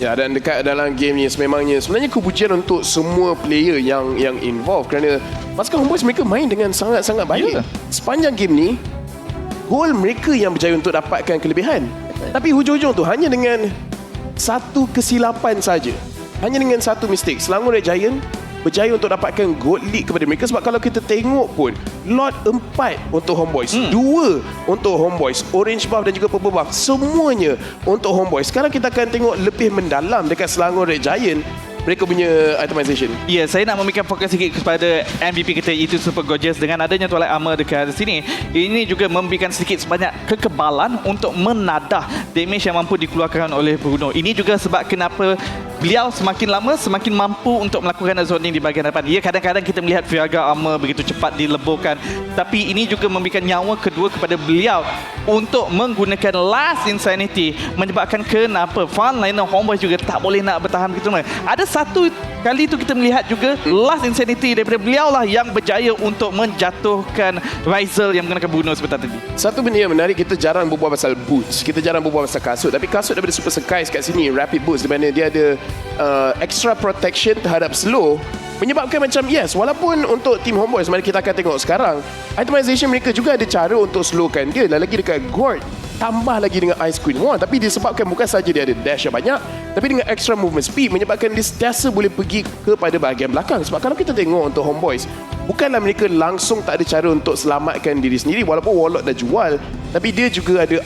Ya, dan dekat dalam game ni sebenarnya kepujian untuk semua player yang involved, kerana pasukan Homeboys mereka main dengan sangat-sangat baik. Sepanjang game ni gol mereka yang berjaya untuk dapatkan kelebihan. Tapi hujung-hujung tu hanya dengan satu kesilapan saja, hanya dengan satu mistake, Selangor Red Giant berjaya untuk dapatkan gold lead kepada mereka. Sebab kalau kita tengok pun, lot 4 untuk Homeboys, 2 untuk Homeboys, orange buff dan juga purple buff, semuanya untuk Homeboys. Sekarang kita akan tengok lebih mendalam dekat Selangor Red Giant, mereka punya itemization. Ya, saya nak memberikan fokus sikit kepada MVP kita, itu Super Gorgeous. Dengan adanya Twilight Armor dekat sini, ini juga memberikan sedikit sebanyak kekebalan untuk menadah damage yang mampu dikeluarkan oleh Bruno. Ini juga sebab kenapa beliau semakin lama semakin mampu untuk melakukan zoning di bahagian depan. Ya, kadang-kadang kita melihat Viaga Armor begitu cepat dileburkan, tapi ini juga memberikan nyawa kedua kepada beliau untuk menggunakan Last Insanity, menyebabkan kenapa frontliner Homeboys juga tak boleh nak bertahan begitu lama. Ada satu kali tu kita melihat juga Last Insanity daripada beliau lah yang berjaya untuk menjatuhkan Rizal yang menggunakan Bruno sebentar tadi. Satu benda yang menarik, kita jarang berbual pasal boots, kita jarang berbual pasal kasut, tapi kasut daripada Super Skies kat sini, Rapid Boots, di mana dia ada extra protection terhadap slow, menyebabkan macam yes, walaupun untuk team Homeboys, mari kita akan tengok sekarang, itemization mereka juga ada cara untuk slowkan dia, dan lagi dekat Gord, tambah lagi dengan Ice Queen Wand. Tapi disebabkan bukan saja dia ada dash yang banyak, tapi dengan extra movement speed, menyebabkan dia sentiasa boleh pergi kepada bahagian belakang. Sebab kalau kita tengok untuk Homeboys, bukanlah mereka langsung tak ada cara untuk selamatkan diri sendiri, walaupun Warlock dah jual, tapi dia juga ada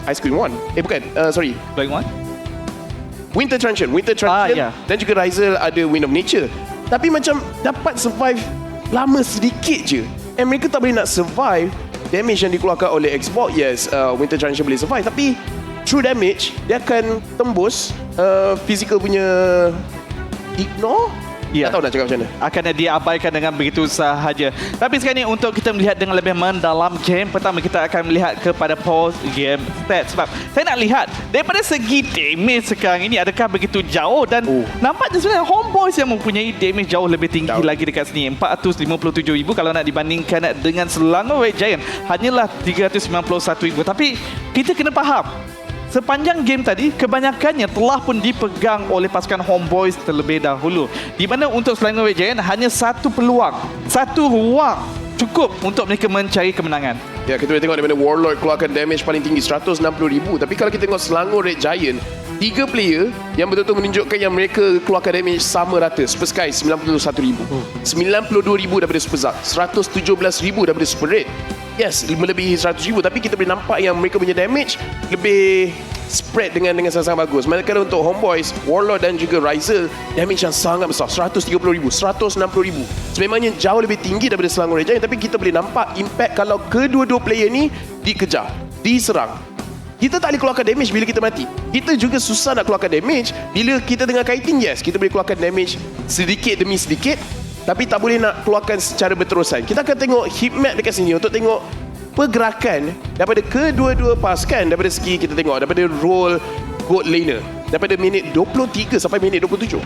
Ice Queen Wand. Black One? Winter Truncheon, ya. Dan juga Rizal ada Wind of Nature. Tapi macam dapat survive lama sedikit je, and mereka tak boleh nak survive damage yang dikeluarkan oleh Xbox. Yes, Winter Truncheon boleh survive, tapi true damage dia akan tembus physical punya ignore. Ya. Tak tahu nak cakap macam mana. Akan diabaikan dengan begitu sahaja. Tapi sekarang ni untuk kita melihat dengan lebih mendalam game, pertama kita akan melihat kepada post game stats. Sebab saya nak lihat daripada segi damage sekarang ini, adakah begitu jauh, dan nampaknya sebenarnya Homeboys yang mempunyai damage jauh lebih tinggi lagi dekat sini, 457,000 kalau nak dibandingkan dengan Selangor Red Giant hanyalah 391,000. Tapi kita kena faham, sepanjang game tadi, kebanyakannya telah pun dipegang oleh pasukan Homeboys terlebih dahulu. Di mana untuk Selangor Red Giant hanya satu peluang, satu ruang cukup untuk mereka mencari kemenangan. Ya, kita boleh tengok di mana Warlord keluarkan damage paling tinggi 160,000. Tapi kalau kita tengok Selangor Red Giant, 3 player yang betul-betul menunjukkan yang mereka keluarkan damage sama rata. Super Sky 91,000, 92,000 daripada Super Zack, 117,000 daripada Super Red. Yes, melebihi 100,000, tapi kita boleh nampak yang mereka punya damage lebih spread dengan sangat-sangat bagus. Manakala untuk Homeboys, Warlord dan juga Riser, damage yang sangat besar, 130,000, 160,000. Sememangnya jauh lebih tinggi daripada Selangor Red Giant, tapi kita boleh nampak impact kalau kedua-dua player ni dikejar, diserang. Kita tak boleh keluarkan damage bila kita mati. Kita juga susah nak keluarkan damage bila kita tengah kiting. Yes, kita boleh keluarkan damage sedikit demi sedikit, tapi tak boleh nak keluarkan secara berterusan. Kita akan tengok heat map dekat sini untuk tengok pergerakan daripada kedua-dua pasukan, daripada segi kita tengok daripada role gold laner daripada minit 23 sampai minit 27.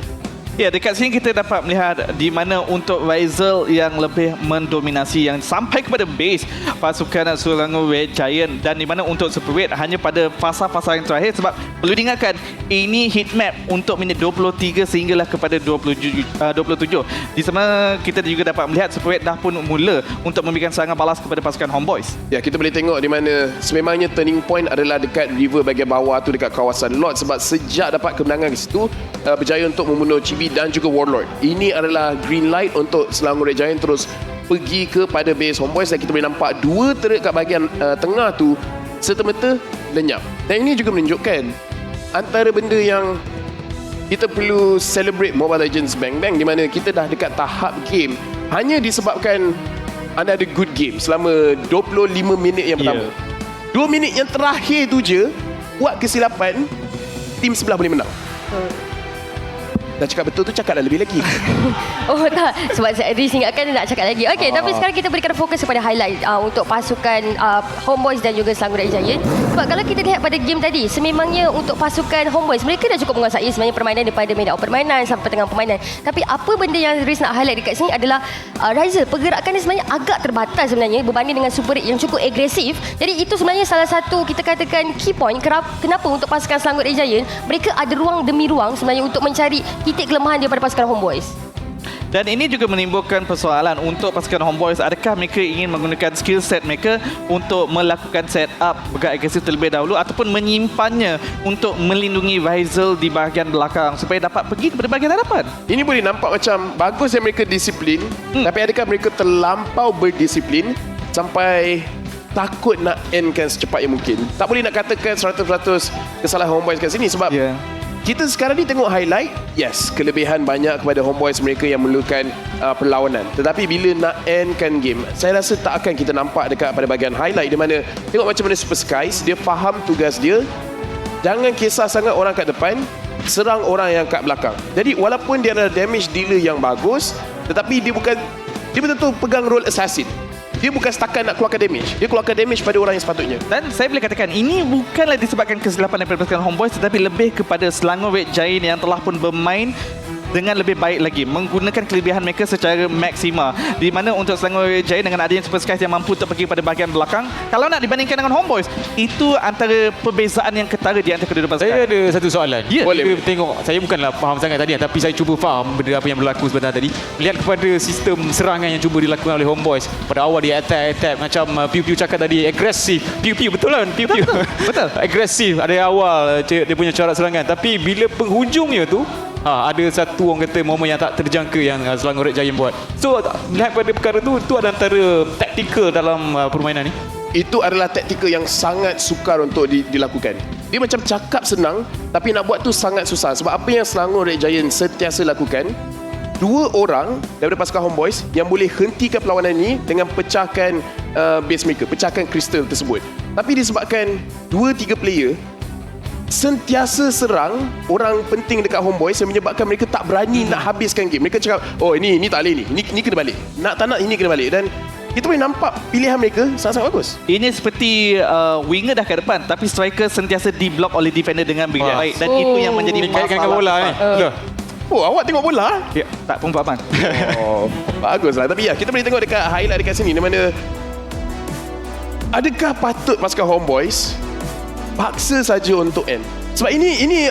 Ya, dekat sini kita dapat melihat di mana untuk Rizal yang lebih mendominasi, yang sampai kepada base pasukan Selangor Red Giant, dan di mana untuk Super Red hanya pada fasa-fasa yang terakhir, sebab perlu diingatkan ini heat map untuk minit 23 sehinggalah kepada 27. Di sana kita juga dapat melihat Super Red dah pun mula untuk memberikan serangan balas kepada pasukan Homeboys. Ya, kita boleh tengok di mana sememangnya turning point adalah dekat river bahagian bawah tu, dekat kawasan Lord, sebab sejak dapat kemenangan di situ berjaya untuk membunuh Chibi dan juga Warlord. Ini adalah green light untuk Selangor Red Giant terus pergi kepada base Homeboys, dan kita boleh nampak dua turret kat bahagian tengah tu serta-merta lenyap. Dan ini juga menunjukkan antara benda yang kita perlu celebrate Mobile Legends Bang Bang, di mana kita dah dekat tahap game hanya disebabkan anda ada good game selama 25 minit yang pertama. 2 minit yang terakhir tu je buat kesilapan, tim sebelah boleh menang. Dah cakap betul tu, cakap dah lebih lagi. Oh tak, sebab saya ingatkan nak cakap lagi. Okey, tapi sekarang kita berikan fokus kepada highlight untuk pasukan Homeboys dan juga Selangor Red Giant. Sebab kalau kita lihat pada game tadi, sememangnya untuk pasukan Homeboys, mereka dah cukup menguasai sebenarnya permainan daripada medan permainan sampai tengah permainan. Tapi apa benda yang Riz nak highlight dekat sini adalah Riser, pergerakan dia sebenarnya agak terbatas sebenarnya berbanding dengan Super Red yang cukup agresif. Jadi itu sebenarnya salah satu kita katakan key point kenapa untuk pasukan Selangor Red Giant mereka ada ruang demi ruang sebenarnya untuk mencari titik kelemahan daripada pasukan Homeboys. Dan ini juga menimbulkan persoalan untuk pasukan Homeboys. Adakah mereka ingin menggunakan skill set mereka untuk melakukan setup bergerak agresif terlebih dahulu, ataupun menyimpannya untuk melindungi Rizal di bahagian belakang supaya dapat pergi kepada bahagian hadapan? Ini boleh nampak macam bagus yang mereka disiplin, tapi adakah mereka terlampau berdisiplin sampai takut nak endkan secepat yang mungkin? Tak boleh nak katakan 100% kesalahan Homeboys kat sini, sebab kita sekarang ni tengok highlight, yes, kelebihan banyak kepada Homeboys mereka yang memerlukan perlawanan. Tetapi bila nak endkan game, saya rasa tak akan kita nampak dekat pada bahagian highlight, di mana tengok macam mana Super Skies, dia faham tugas dia. Jangan kisah sangat orang kat depan, serang orang yang kat belakang. Jadi walaupun dia ada damage dealer yang bagus, tetapi dia betul-betul pegang role assassin. Dia bukan setakat nak keluarkan damage, dia keluarkan damage pada orang yang sepatutnya. Dan saya boleh katakan ini bukanlah disebabkan kesilapan daripada pasukan Homeboys, tetapi lebih kepada Selangor Red Giant yang telah pun bermain dengan lebih baik lagi, menggunakan kelebihan mereka secara maksima. Di mana untuk Selangor Red Giant dengan adanya Super Skies yang mampu untuk pergi pada bahagian belakang, kalau nak dibandingkan dengan Homeboys, itu antara perbezaan yang ketara di antara kedua pasukan. Saya ada satu soalan. Boleh. Tengok, saya bukanlah faham sangat tadi, tapi saya cuba faham benda apa yang berlaku sebentar tadi. Melihat kepada sistem serangan yang cuba dilakukan oleh Homeboys. Pada awal dia attack macam Piu cakap tadi, agresif. Piu betul kan? Piu. Betul. Agresif ada awal dia punya corak serangan, tapi bila penghujungnya tu ada satu orang kata momen yang tak terjangka yang Selangor Red Giant buat. So melihat pada perkara tu ada antara taktikal dalam permainan ni. Itu adalah taktikal yang sangat sukar untuk dilakukan. Dia macam cakap senang, tapi nak buat tu sangat susah. Sebab apa yang Selangor Red Giant sentiasa lakukan, dua orang daripada pasukan Homeboys yang boleh hentikan perlawanan ini dengan pecahkan base mereka, pecahkan kristal tersebut. Tapi disebabkan 2-3 player sentiasa serang orang penting dekat Homeboys yang menyebabkan mereka tak berani nak habiskan game. Mereka cakap, oh ini tak boleh ni kena balik. Nak tak nak ini kena balik. Dan kita boleh nampak pilihan mereka sangat-sangat bagus. Ini seperti winger dah ke depan, tapi striker sentiasa di-block oleh defender dengan baik. Dan itu yang menjadi masalah. Kaitkan bola ni. Oh, awak tengok bola? Ya, tak pun Pak Man. Oh, baguslah. Tapi ya, kita boleh tengok dekat highlight dekat sini, di mana adakah patut pasukan Homeboys paksa saja untuk end? Sebab ini